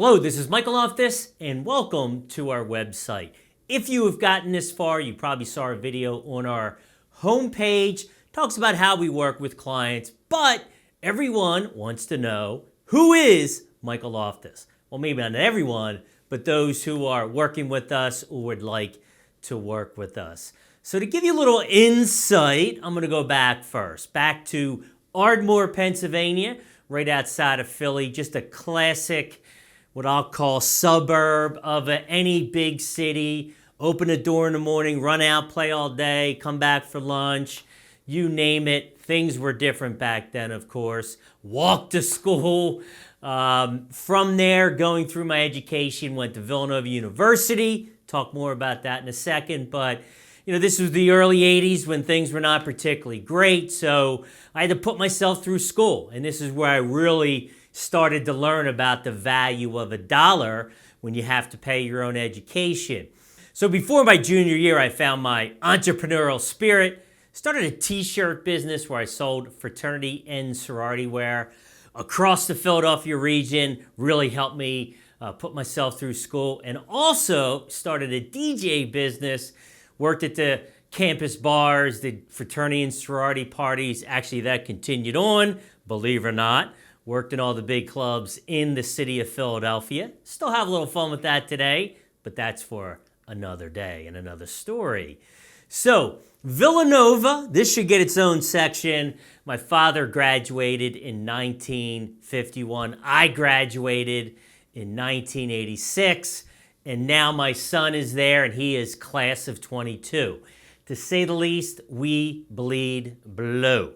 Hello, this is Michael Loftus, and welcome to our website. If you have gotten this far, you probably saw our video on our homepage. Talks about how we work with clients, but everyone wants to know, who is Michael Loftus? Well, maybe not everyone, but those who are working with us or would like to work with us. So to give you a little insight, I'm going to go back first, back to Ardmore, Pennsylvania, right outside of Philly, just a classic, what I'll call suburb of any big city. Open a door in the morning, run out, play all day, come back for lunch, you name it. Things were different back then, of course. Walk to school. From there, going through my education, went to Villanova University. Talk more about that in a second, but this was the early 80s when things were not particularly great, so I had to put myself through school, and this is where I really started to learn about the value of $1 when you have to pay your own education. So before my junior year, I found my entrepreneurial spirit, started a t-shirt business where I sold fraternity and sorority wear across the Philadelphia region, really helped me put myself through school, and also started a DJ business, worked at the campus bars, did fraternity and sorority parties. Actually, that continued on, believe it or not. Worked in all the big clubs in the city of Philadelphia. Still have a little fun with that today, but that's for another day and another story. So, Villanova, this should get its own section. My father graduated in 1951. I graduated in 1986. And now my son is there, and he is class of 22. To say the least, we bleed blue.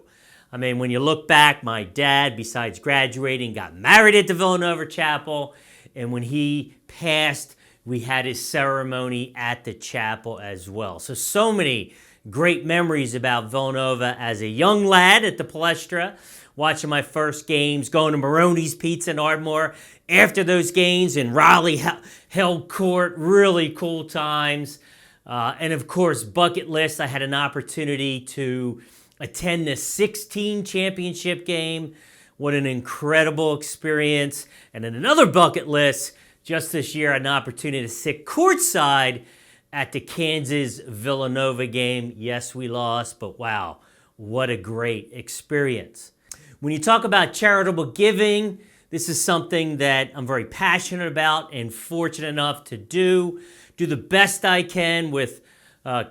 I mean, when you look back, my dad, besides graduating, got married at the Villanova Chapel. And when he passed, we had his ceremony at the chapel as well. So many great memories about Villanova as a young lad at the Palestra, watching my first games, going to Maroney's Pizza in Ardmore after those games, and Raleigh held court, really cool times. And of course, bucket list, I had an opportunity to attend the 16 championship game. What an incredible experience. And then another bucket list, just this year, an opportunity to sit courtside at the Kansas-Villanova game. Yes, we lost, but wow, what a great experience. When you talk about charitable giving, this is something that I'm very passionate about and fortunate enough to do the best I can with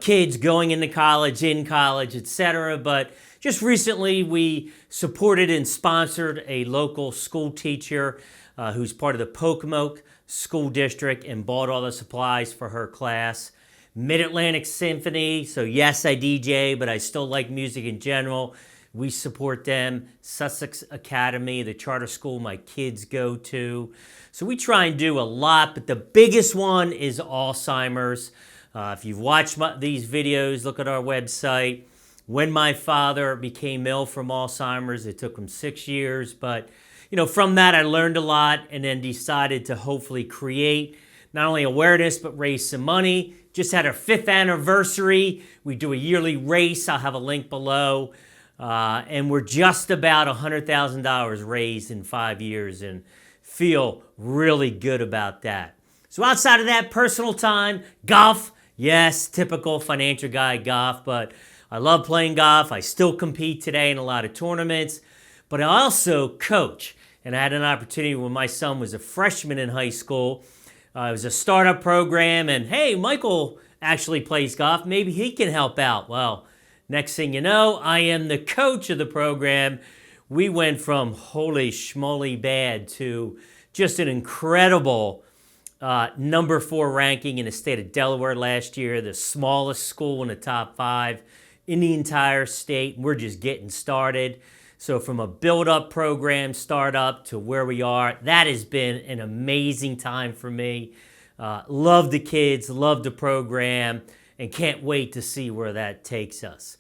kids going into college, in college, etc. But just recently, we supported and sponsored a local school teacher who's part of the Pocomoke School District and bought all the supplies for her class. Mid-Atlantic Symphony, so yes, I DJ, but I still like music in general. We support them. Sussex Academy, the charter school my kids go to. So we try and do a lot, but the biggest one is Alzheimer's. If you've watched these videos, look at our website. When my father became ill from Alzheimer's, it took him 6 years, but from that I learned a lot and then decided to hopefully create not only awareness, but raise some money. Just had our 5th anniversary. We do a yearly race. I'll have a link below. And we're just about $100,000 raised in 5 years and feel really good about that. So outside of that, personal time, golf. Yes, typical financial guy golf, but I love playing golf. I still compete today in a lot of tournaments, but I also coach. And I had an opportunity when my son was a freshman in high school. It was a startup program, and hey, Michael actually plays golf. Maybe he can help out. Well, next thing you know, I am the coach of the program. We went from holy schmoly bad to just an incredible number 4 ranking in the state of Delaware last year, the smallest school in the top 5 in the entire state. We're just getting started. So from a build-up program, startup to where we are, that has been an amazing time for me. Love the kids, love the program, and can't wait to see where that takes us.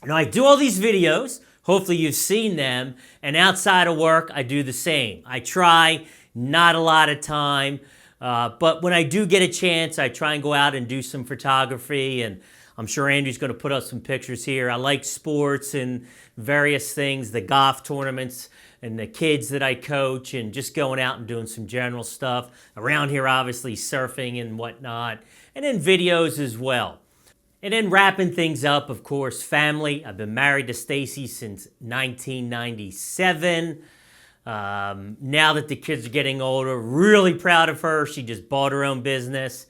Now, I do all these videos. Hopefully you've seen them. And outside of work, I do the same. I try, not a lot of time. But when I do get a chance, I try and go out and do some photography. And I'm sure Andrew's going to put up some pictures here. I like sports and various things, the golf tournaments and the kids that I coach, and just going out and doing some general stuff. Around here, obviously, surfing and whatnot, and then videos as well. And then wrapping things up, of course, family. I've been married to Stacy since 1997. Now that the kids are getting older, really proud of her. She just bought her own business,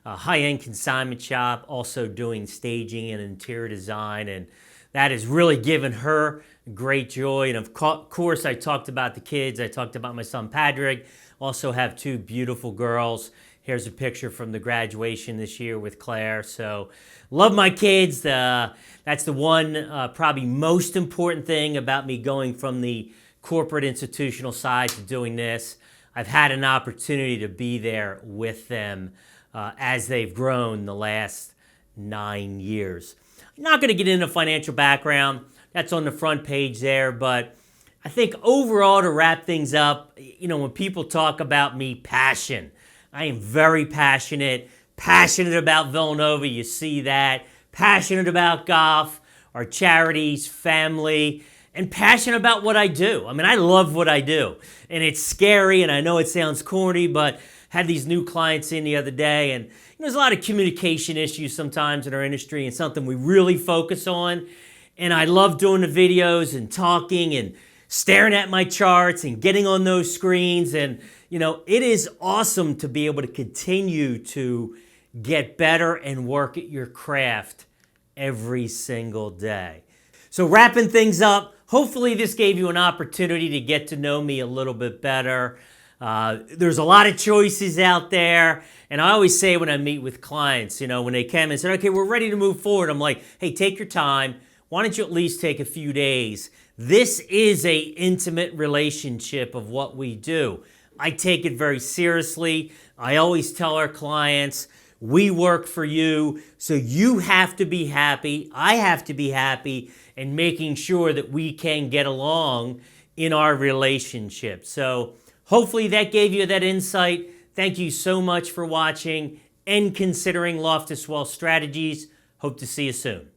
a high-end consignment shop, also doing staging and interior design, and that has really given her great joy. And of course, I talked about the kids. I talked about my son, Patrick. Also have two beautiful girls. Here's a picture from the graduation this year with Claire. So love my kids. That's the one probably most important thing about me going from the corporate institutional side to doing this. I've had an opportunity to be there with them as they've grown the last 9 years. I'm not going to get into financial background. That's on the front page there. But I think overall, to wrap things up, when people talk about me, passion. I am very passionate about Villanova. You see that. Passionate about golf, our charities, family, and passionate about what I do. I mean, I love what I do. And it's scary, and I know it sounds corny, but had these new clients in the other day, and there's a lot of communication issues sometimes in our industry, and something we really focus on. And I love doing the videos and talking and staring at my charts and getting on those screens. And, it is awesome to be able to continue to get better and work at your craft every single day. So wrapping things up, hopefully this gave you an opportunity to get to know me a little bit better. There's a lot of choices out there. And I always say when I meet with clients, when they come and say, okay, we're ready to move forward. I'm like, hey, take your time. Why don't you at least take a few days? This is an intimate relationship of what we do. I take it very seriously. I always tell our clients, we work for you, so you have to be happy. I have to be happy, and making sure that we can get along in our relationship. So hopefully that gave you that insight. Thank you so much for watching and considering Loftus Wealth Strategies. Hope to see you soon.